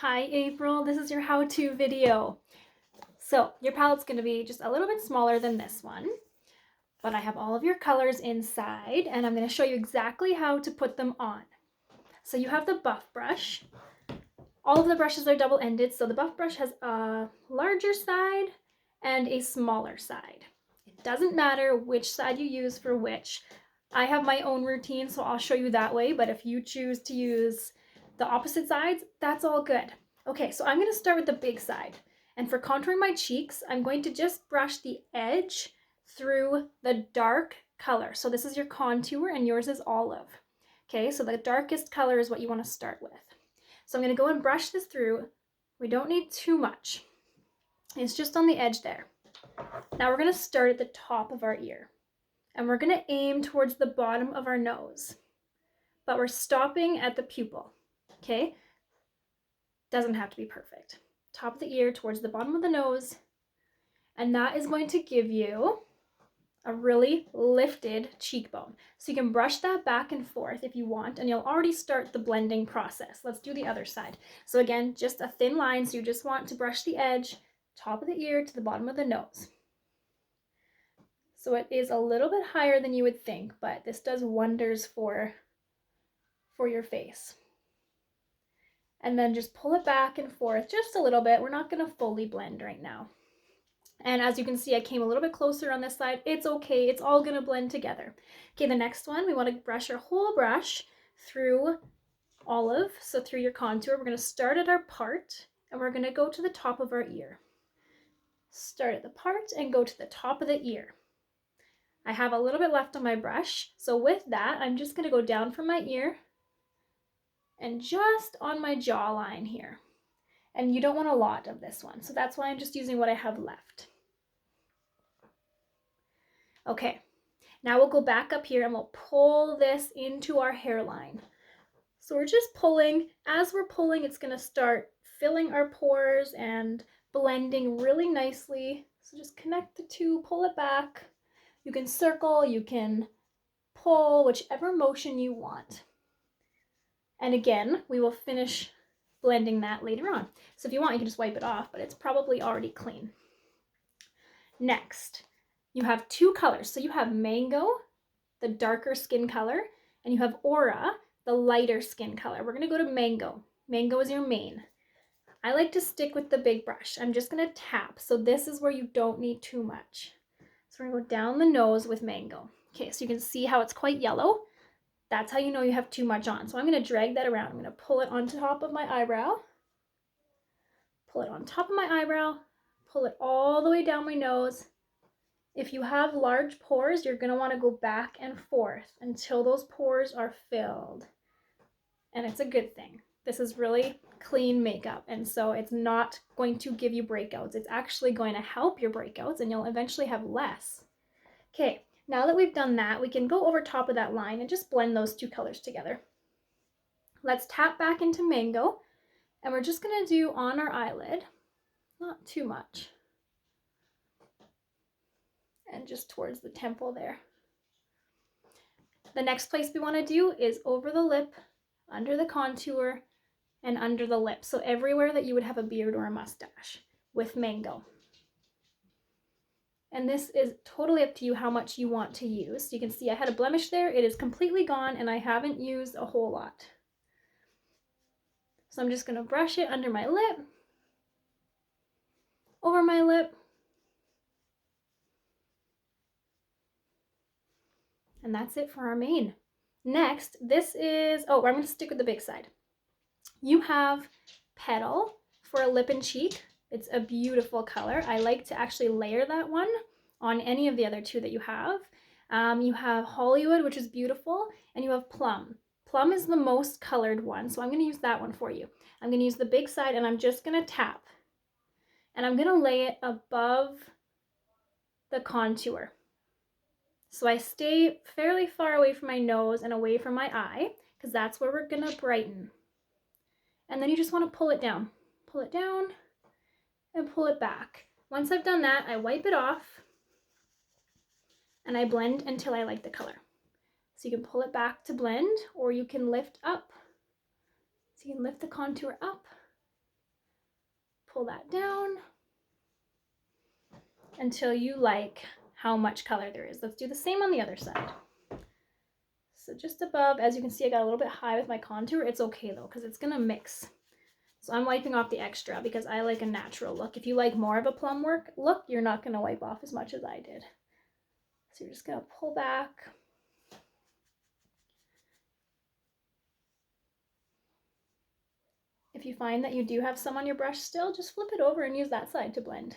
Hi April, this is your how-to video. So your palette's going to be just a little bit smaller than this one, but I have all of your colors inside and I'm going to show you exactly how to put them on. So you have the buff brush. All of the brushes are double-ended, so the buff brush has a larger side and a smaller side. It doesn't matter which side you use for which. I have my own routine, so I'll show you that way, but if you choose to use the opposite sides, that's all good. Okay, so I'm going to start with the big side. And for contouring my cheeks, I'm going to just brush the edge through the dark color. So this is your contour and yours is olive. Okay, so the darkest color is what you want to start with. So I'm going to go and brush this through. We don't need too much. It's just on the edge there. Now we're going to start at the top of our ear. And we're going to aim towards the bottom of our nose. But we're stopping at the pupil. Okay? Doesn't have to be perfect. Top of the ear towards the bottom of the nose. And that is going to give you a really lifted cheekbone. So you can brush that back and forth if you want, and you'll already start the blending process. Let's do the other side. So again, just a thin line, so you just want to brush the edge, top of the ear to the bottom of the nose. So it is a little bit higher than you would think, but this does wonders for your face. And then just pull it back and forth just a little bit. We're not going to fully blend right now. And as you can see, I came a little bit closer on this side. It's okay, it's all gonna blend together. Okay, the next one, we wanna brush our whole brush through olive, so through your contour. We're gonna start at our part, and we're gonna go to the top of our ear. Start at the part and go to the top of the ear. I have a little bit left on my brush, so with that, I'm just gonna go down from my ear and just on my jawline here. And you don't want a lot of this one, so that's why I'm just using what I have left. Okay, now we'll go back up here and we'll pull this into our hairline. So we're just pulling. As we're pulling, it's going to start filling our pores and blending really nicely. So just connect the two, pull it back. You can circle, you can pull, whichever motion you want. And again, we will finish blending that later on. So if you want, you can just wipe it off, but it's probably already clean. Next, you have two colors. So you have Mango, the darker skin color, and you have Aura, the lighter skin color. We're gonna go to Mango. Mango is your main. I like to stick with the big brush. I'm just gonna tap. So this is where you don't need too much. So we're gonna go down the nose with Mango. Okay, so you can see how it's quite yellow. That's how you know you have too much on. So I'm gonna drag that around. I'm gonna pull it on top of my eyebrow. Pull it on top of my eyebrow. Pull it all the way down my nose. If you have large pores, you're going to want to go back and forth until those pores are filled. And it's a good thing. This is really clean makeup, and so it's not going to give you breakouts. It's actually going to help your breakouts, and you'll eventually have less. Okay, now that we've done that, we can go over top of that line and just blend those two colors together. Let's tap back into Mango, and we're just going to do on our eyelid, not too much, and just towards the temple there. The next place we want to do is over the lip, under the contour, and under the lip. So everywhere that you would have a beard or a mustache with Mango. And this is totally up to you how much you want to use. You can see I had a blemish there. It is completely gone and I haven't used a whole lot. So I'm just going to brush it under my lip, over my lip, and that's it for our main. Next, this is, I'm going to stick with the big side. You have Petal for a lip and cheek. It's a beautiful color. I like to actually layer that one on any of the other two that you have. You have Hollywood, which is beautiful, and you have Plum. Plum is the most colored one, so I'm going to use that one for you. I'm going to use the big side, and I'm just going to tap. And I'm going to lay it above the contour. So I stay fairly far away from my nose and away from my eye, because that's where we're going to brighten. And then you just want to pull it down, and pull it back. Once I've done that, I wipe it off and I blend until I like the color. So you can pull it back to blend, or you can lift up. So you can lift the contour up pull that down until you like how much color there is. Let's do the same on the other side. So just above, as you can see, I got a little bit high with my contour. It's okay though, because it's gonna mix. So I'm wiping off the extra because I like a natural look. If you like more of a plum work look, you're not gonna wipe off as much as I did. So you're just gonna pull back. If you find that you do have some on your brush still, just flip it over and use that side to blend.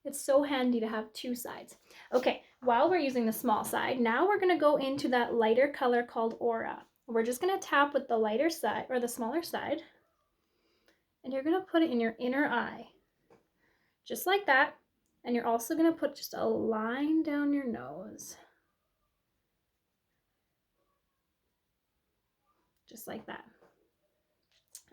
It's so handy to have two sides. Okay, while we're using the small side, now we're gonna go into that lighter color called Aura. We're just gonna tap with the lighter side or the smaller side, and you're gonna put it in your inner eye, just like that. And you're also gonna put just a line down your nose, just like that.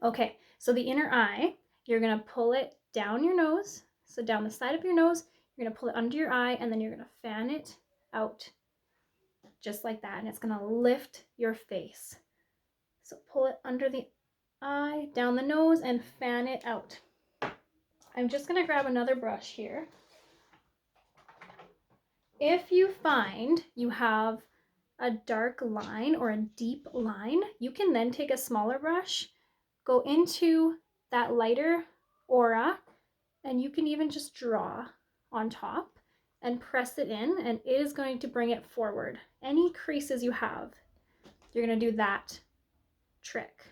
Okay, so the inner eye, you're gonna pull it down your nose, so down the side of your nose, you're gonna pull it under your eye, and then you're gonna fan it out, just like that, and it's gonna lift your face. So pull it under the eye, down the nose, and fan it out. I'm just gonna grab another brush here. If you find you have a dark line or a deep line, you can then take a smaller brush, go into that lighter Aura, and you can even just draw on top and press it in, and it is going to bring it forward. Any creases you have, you're gonna do that trick.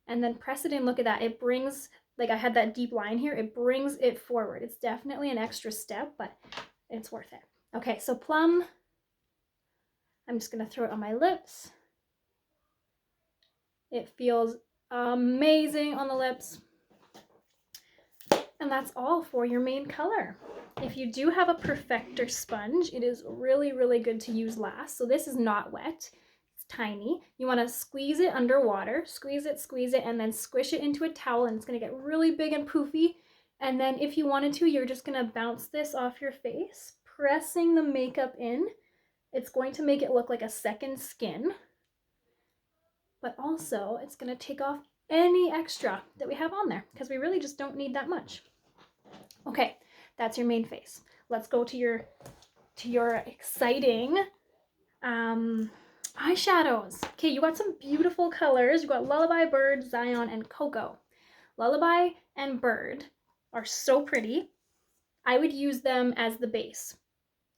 And then press it in, look at that. It brings, like I had that deep line here, it brings it forward. It's definitely an extra step, but it's worth it. Okay, so plum, I'm just gonna throw it on my lips. It feels amazing on the lips. And that's all for your main color. If you do have a perfector sponge, it is really, really good to use last. So this is not wet, it's tiny. You wanna squeeze it underwater, squeeze it, and then squish it into a towel, and it's gonna get really big and poofy. And then if you wanted to, you're just gonna bounce this off your face, pressing the makeup in. It's going to make it look like a second skin, but also it's gonna take off any extra that we have on there because we really just don't need that much. Okay, that's your main face. Let's go to your exciting eyeshadows. Okay, you got some beautiful colors. You got Lullaby, Bird, Zion, and Cocoa. Lullaby and Bird are so pretty. I would use them as the base.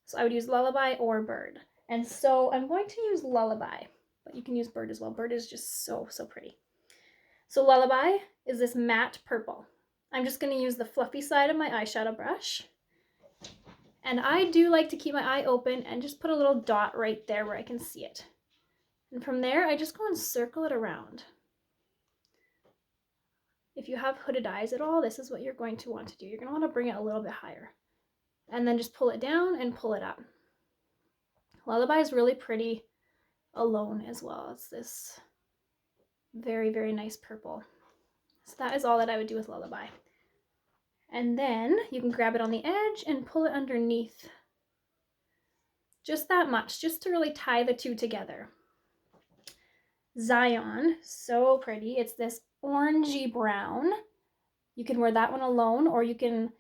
So I would use Lullaby or Bird. And so I'm going to use Lullaby, but you can use Bird as well. Bird is just so, so pretty. So Lullaby is this matte purple. I'm just going to use the fluffy side of my eyeshadow brush. And I do like to keep my eye open and just put a little dot right there where I can see it. And from there, I just go and circle it around. If you have hooded eyes at all, this is what you're going to want to do. You're going to want to bring it a little bit higher. And then just pull it down and pull it up. Lullaby is really pretty alone as well. It's this very, very nice purple. So that is all that I would do with Lullaby. And then you can grab it on the edge and pull it underneath. Just that much, just to really tie the two together. Zion, so pretty. It's this orangey brown. You can wear that one alone, or you can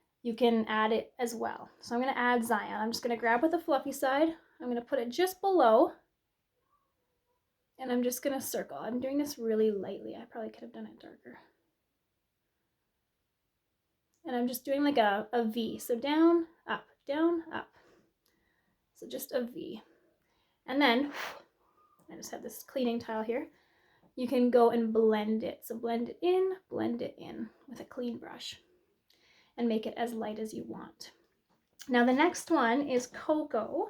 add it as well. So I'm going to add Zion. I'm just going to grab with the fluffy side. I'm going to put it just below. And I'm just going to circle. I'm doing this really lightly. I probably could have done it darker. And I'm just doing like a V. So down, up, down, up. So just a V. And then, I just have this cleaning tile here. You can go and blend it. So blend it in with a clean brush and make it as light as you want. Now the next one is Cocoa.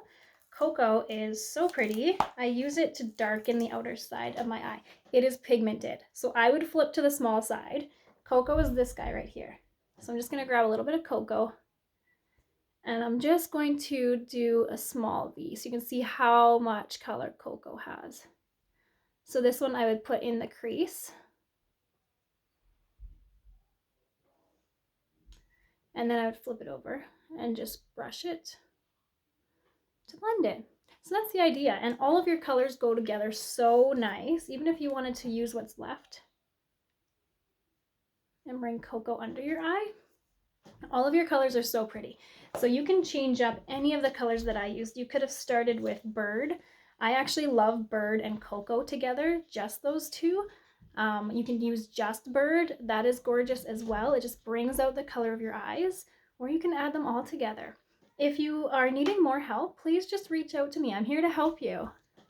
Cocoa is so pretty. I use it to darken the outer side of my eye. It is pigmented. So I would flip to the small side. Cocoa is this guy right here. So I'm just going to grab a little bit of Cocoa, and I'm just going to do a small V so you can see how much color Cocoa has. So this one I would put in the crease. And then I would flip it over and just brush it to blend it. So that's the idea. And all of your colors go together so nice, even if you wanted to use what's left and bring Cocoa under your eye. All of your colors are so pretty. So you can change up any of the colors that I used. You could have started with Bird. I actually love Bird and Cocoa together, just those two. You can use just Bird. That is gorgeous as well. It just brings out the color of your eyes, or you can add them all together. If you are needing more help, please just reach out to me. I'm here to help you.